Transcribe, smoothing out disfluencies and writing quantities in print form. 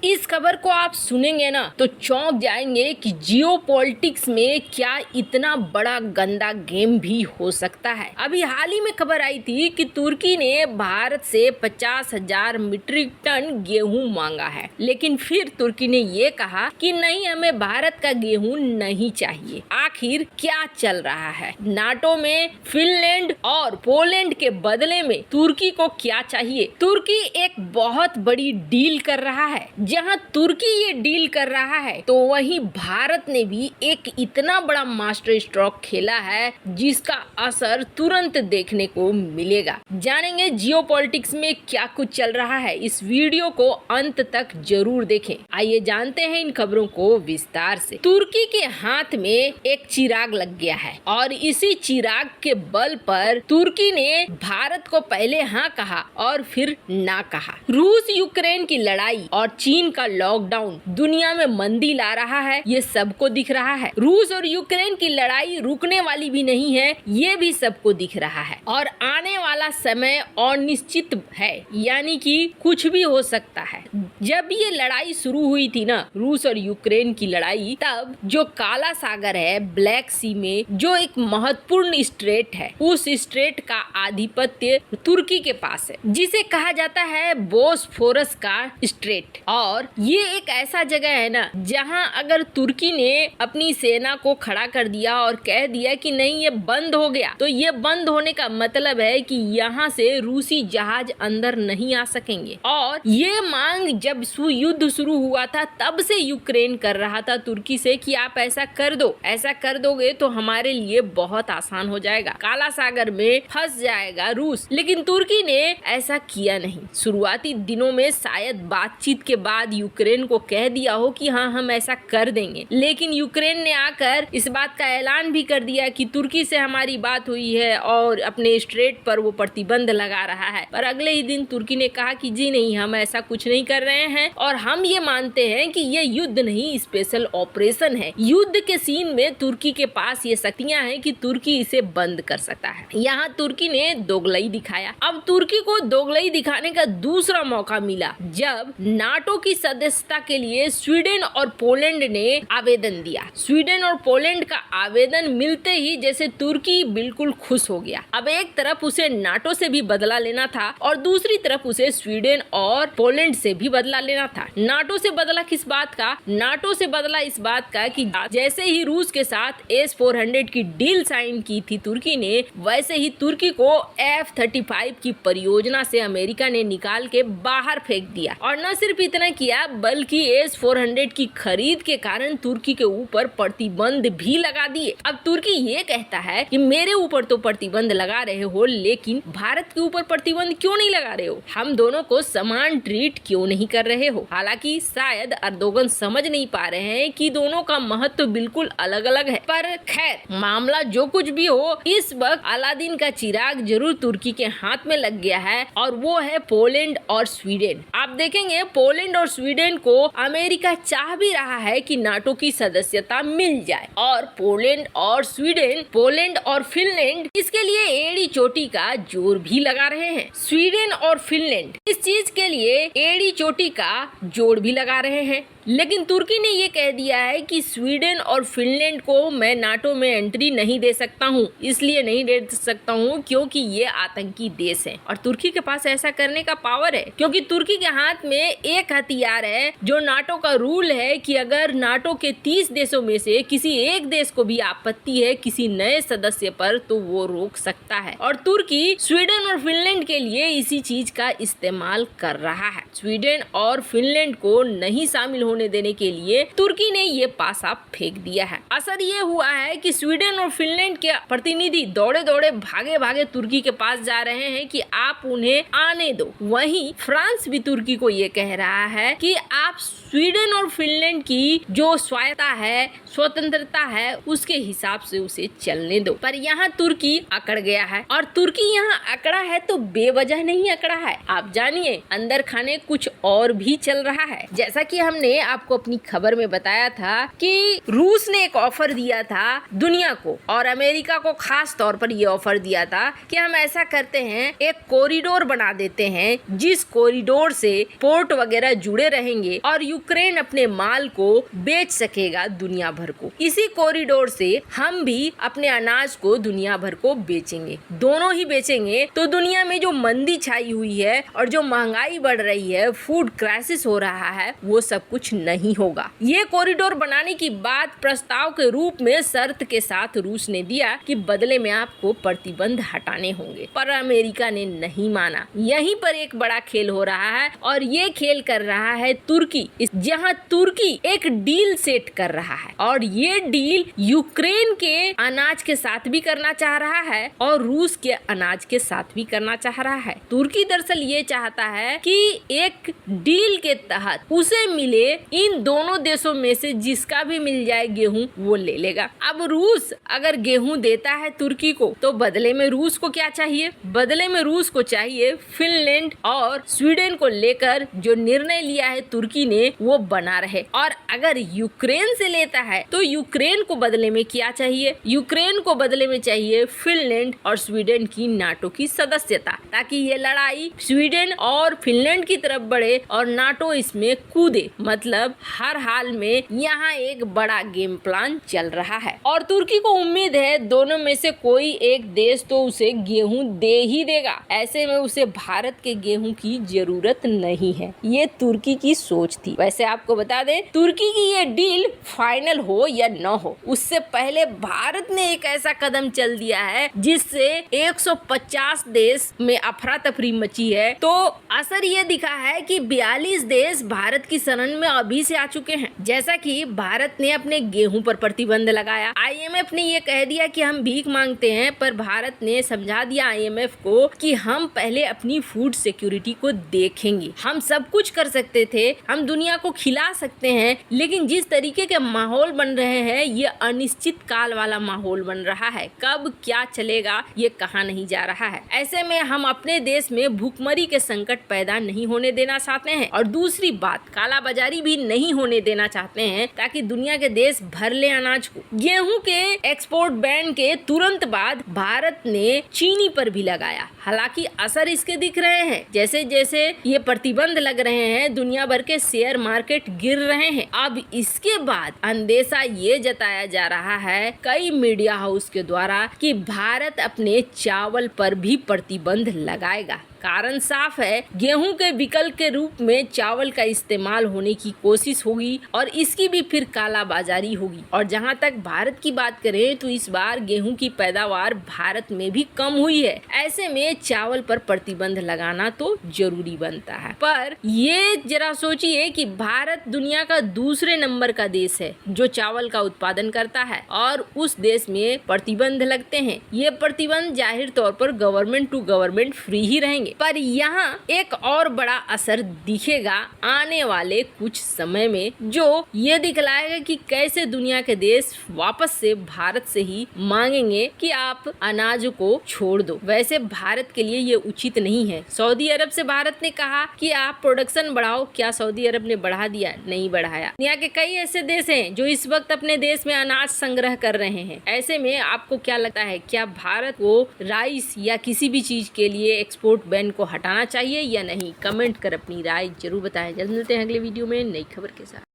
इस खबर को आप सुनेंगे ना तो चौंक जाएंगे कि जियोपॉलिटिक्स में क्या इतना बड़ा गंदा गेम भी हो सकता है। अभी हाल ही में खबर आई थी कि तुर्की ने भारत से 50,000 मीट्रिक टन गेहूं मांगा है, लेकिन फिर तुर्की ने ये कहा कि नहीं, हमें भारत का गेहूं नहीं चाहिए। आखिर क्या चल रहा है? नाटो में फिनलैंड और पोलैंड के बदले में तुर्की को क्या चाहिए? तुर्की एक बहुत बड़ी डील कर रहा है। जहां तुर्की ये डील कर रहा है तो वहीं भारत ने भी एक इतना बड़ा मास्टर स्ट्रोक खेला है जिसका असर तुरंत देखने को मिलेगा। जानेंगे जियोपॉलिटिक्स में क्या कुछ चल रहा है। इस वीडियो को अंत तक जरूर देखें। आइए जानते हैं इन खबरों को विस्तार से। तुर्की के हाथ में एक चिराग लग गया है और इसी चिराग के बल पर तुर्की ने भारत को पहले हाँ कहा और फिर ना कहा। रूस यूक्रेन की लड़ाई और चीन का लॉकडाउन दुनिया में मंदी ला रहा है, ये सबको दिख रहा है। रूस और यूक्रेन की लड़ाई रुकने वाली भी नहीं है, ये भी सबको दिख रहा है। और आने वाला समय अनिश्चित है, यानी कि कुछ भी हो सकता है। जब ये लड़ाई शुरू हुई थी ना, रूस और यूक्रेन की लड़ाई, तब जो काला सागर है, ब्लैक सी में जो एक महत्वपूर्ण स्ट्रेट है, उस स्ट्रेट का आधिपत्य तुर्की के पास है, जिसे कहा जाता है बोस्फोरस का स्ट्रेट। और ये एक ऐसा जगह है ना जहां अगर तुर्की ने अपनी सेना को खड़ा कर दिया और कह दिया कि नहीं ये बंद हो गया, तो ये बंद होने का मतलब है कि यहाँ से रूसी जहाज अंदर नहीं आ सकेंगे। और ये मांग जब युद्ध शुरू हुआ था तब से यूक्रेन कर रहा था तुर्की से कि आप ऐसा कर दो, ऐसा कर दोगे तो हमारे लिए बहुत आसान हो जाएगा, काला सागर में फंस जाएगा रूस। लेकिन तुर्की ने ऐसा किया नहीं। शुरुआती दिनों में शायद बातचीत के बाद यूक्रेन को कह दिया हो कि हाँ हम ऐसा कर देंगे, लेकिन यूक्रेन ने आकर इस बात का ऐलान भी कर दिया कि तुर्की से हमारी बात हुई है और अपने स्ट्रेट पर वो प्रतिबंध लगा रहा है। पर अगले ही दिन तुर्की ने कहा कि जी नहीं, हम ऐसा कुछ नहीं कर रहे हैं और हम ये मानते हैं कि ये युद्ध नहीं, स्पेशल ऑपरेशन है। युद्ध के सीन में तुर्की के पास ये शक्तियां हैं कि तुर्की इसे बंद कर सकता है। यहाँ तुर्की ने दोगलई दिखाया। अब तुर्की को दोगलई दिखाने का दूसरा मौका मिला जब नाटो की सदस्यता के लिए स्वीडन और पोलैंड ने आवेदन दिया। स्वीडन और पोलैंड का आवेदन मिलते ही जैसे तुर्की बिल्कुल खुश हो गया। अब एक तरफ उसे नाटो से भी बदला लेना था और दूसरी तरफ उसे स्वीडन और पोलैंड से भी बदला लेना था। नाटो से बदला किस बात का? नाटो से बदला इस बात का कि जैसे ही रूस के साथ S-400 की डील साइन की थी तुर्की ने, वैसे ही तुर्की को F-35 की परियोजना से अमेरिका ने निकाल के बाहर फेंक दिया। और न सिर्फ इतना किया बल्कि S-400 की खरीद के कारण तुर्की के ऊपर प्रतिबंध भी लगा दिए। अब तुर्की ये कहता है कि मेरे ऊपर तो प्रतिबंध लगा रहे हो, लेकिन भारत के ऊपर प्रतिबंध क्यों नहीं लगा रहे हो? हम दोनों को समान ट्रीट क्यों नहीं कर रहे हो? हालांकि शायद अर्दोगन समझ नहीं पा रहे हैं कि दोनों का महत्व बिल्कुल अलग अलग है। पर खैर, मामला जो कुछ भी हो, इस वक्त अलादीन का चिराग जरूर तुर्की के हाथ में लग गया है और वो है पोलैंड और स्वीडन। आप देखेंगे पोलैंड और स्वीडन को अमेरिका चाह भी रहा है कि नाटो की सदस्यता मिल जाए और पोलैंड और स्वीडन, पोलैंड और फिनलैंड इसके लिए एड़ी चोटी का जोर भी लगा रहे हैं। स्वीडन और फिनलैंड इस चीज के लिए एड़ी चोटी का जोर भी लगा रहे हैं, लेकिन तुर्की ने ये कह दिया है कि स्वीडन और फिनलैंड को मैं नाटो में एंट्री नहीं दे सकता हूँ। इसलिए नहीं दे सकता हूँ क्योंकि ये आतंकी देश हैं और तुर्की के पास ऐसा करने का पावर है, क्योंकि तुर्की के हाथ में एक हथियार है जो नाटो का रूल है कि अगर नाटो के 30 देशों में से किसी एक देश को भी आपत्ति है किसी नए सदस्य पर, तो वो रोक सकता है। और तुर्की स्वीडन और फिनलैंड के लिए इसी चीज का इस्तेमाल कर रहा है। स्वीडन और फिनलैंड को नहीं शामिल होने देने के लिए तुर्की ने ये पासा फेंक दिया है। असर ये हुआ है कि स्वीडन और फिनलैंड के प्रतिनिधि दौड़े दौड़े भागे भागे तुर्की के पास जा रहे हैं कि आप उन्हें आने दो। वहीं फ्रांस भी तुर्की को ये कह रहा है कि आप स्वीडन और फिनलैंड की जो स्वायत्ता है, स्वतंत्रता है, उसके हिसाब से उसे चलने दो। पर यहाँ तुर्की अकड़ गया है और तुर्की यहाँ अकड़ा है तो बेवजह नहीं अकड़ा है। आप जानिए अंदर खाने कुछ और भी चल रहा है। जैसा कि हमने आपको अपनी खबर में बताया था कि रूस ने एक ऑफर दिया था दुनिया को और अमेरिका को खास तौर पर ये ऑफर दिया था कि हम ऐसा करते हैं, एक कॉरिडोर बना देते हैं जिस कॉरिडोर से पोर्ट वगैरह जुड़े रहेंगे और यूक्रेन अपने माल को बेच सकेगा दुनिया भर को। इसी कॉरिडोर से हम भी अपने अनाज को दुनिया भर को बेचेंगे, दोनों ही बेचेंगे तो दुनिया में जो मंदी छाई हुई है और जो महंगाई बढ़ रही है, फूड क्राइसिस हो रहा है, वो सब कुछ नहीं होगा। ये कॉरिडोर बनाने की बात प्रस्ताव के रूप में शर्त के साथ रूस ने दिया कि बदले में आपको प्रतिबंध हटाने होंगे, पर अमेरिका ने नहीं माना। यहीं पर एक बड़ा खेल हो रहा है और ये खेल कर रहा है तुर्की, जहां तुर्की एक डील सेट कर रहा है और ये डील यूक्रेन के अनाज के साथ भी करना चाह रहा है और रूस के अनाज के साथ भी करना चाह रहा है। तुर्की दरअसल ये चाहता है कि एक डील के तहत उसे मिले इन दोनों देशों में से जिसका भी मिल जाए गेहूं वो ले लेगा। अब रूस अगर गेहूं देता है तुर्की को तो बदले में रूस को क्या चाहिए? बदले में रूस को चाहिए फिनलैंड और स्वीडन को लेकर जो निर्णय लिया है तुर्की ने वो बना रहे। और अगर यूक्रेन से लेता है तो यूक्रेन को बदले में क्या चाहिए? यूक्रेन को बदले में चाहिए फिनलैंड और स्वीडन की नाटो की सदस्यता, ताकि ये लड़ाई स्वीडन और फिनलैंड की तरफ बढ़े और नाटो इसमें कूदे। मतलब हर हाल में यहाँ एक बड़ा गेम प्लान चल रहा है और तुर्की को उम्मीद है दोनों में से कोई एक देश तो उसे गेहूं दे ही देगा। ऐसे में उसे भारत के गेहूं की जरूरत नहीं है। ये तुर्की की सोच थी। वैसे आपको बता दें, तुर्की की ये डील फाइनल हो या न हो, उससे पहले भारत ने एक ऐसा कदम चल दिया है जिससे 150 देश में अफरा तफरी मची है। तो असर ये दिखा है कि 42 देश भारत की शरण में अभी से आ चुके हैं। जैसा कि भारत ने अपने गेहूं पर प्रतिबंध लगाया, IMF ने ये कह दिया कि हम भीख मांगते हैं, पर भारत ने समझा दिया IMF को कि हम पहले अपनी फूड सिक्योरिटी को देखेंगे। हम सब कुछ कर सकते थे, हम दुनिया को खिला सकते हैं, लेकिन जिस तरीके के माहौल बन रहे हैं ये अनिश्चित काल वाला माहौल बन रहा है। कब क्या चलेगा ये कहा नहीं जा रहा है। ऐसे में हम अपने देश में भूखमरी के संकट पैदा नहीं होने देना चाहते हैं और दूसरी बात, कालाबाजारी भी नहीं होने देना चाहते हैं, ताकि दुनिया के देश भर ले अनाज को। गेहूं के एक्सपोर्ट बैन के तुरंत बाद भारत ने चीनी पर भी लगाया। हालांकि असर इसके दिख रहे हैं। जैसे जैसे ये प्रतिबंध लग रहे हैं, दुनिया भर के शेयर मार्केट गिर रहे हैं। अब इसके बाद अंदेशा ये जताया जा रहा है कई मीडिया हाउस के द्वारा कि भारत अपने चावल पर भी प्रतिबंध लगाएगा। कारण साफ है, गेहूं के विकल्प के रूप में चावल का इस्तेमाल होने की कोशिश होगी और इसकी भी फिर कालाबाजारी होगी। और जहां तक भारत की बात करें तो इस बार गेहूं की पैदावार भारत में भी कम हुई है। ऐसे में चावल पर प्रतिबंध लगाना तो जरूरी बनता है। पर ये जरा सोचिए कि भारत दुनिया का दूसरे नंबर का देश है जो चावल का उत्पादन करता है और उस देश में प्रतिबंध लगते हैं। ये प्रतिबंध जाहिर तौर पर गवर्नमेंट टू गवर्नमेंट फ्री ही रहेंगे, पर यहाँ एक और बड़ा असर दिखेगा आने वाले कुछ समय में, जो ये दिखलाएगा कि कैसे दुनिया के देश वापस से भारत से ही मांगेंगे कि आप अनाज को छोड़ दो। वैसे भारत के लिए ये उचित नहीं है। सऊदी अरब से भारत ने कहा कि आप प्रोडक्शन बढ़ाओ, क्या सऊदी अरब ने बढ़ा दिया? नहीं बढ़ाया। दुनिया के कई ऐसे देश हैं जो इस वक्त अपने देश में अनाज संग्रह कर रहे हैं। ऐसे में आपको क्या लगता है, क्या भारत को राइस या किसी भी चीज के लिए एक्सपोर्ट बैन को हटाना चाहिए या नहीं? कमेंट कर अपनी राय जरूर बताएं। जल्द मिलते हैं अगले वीडियो में नई खबर के साथ।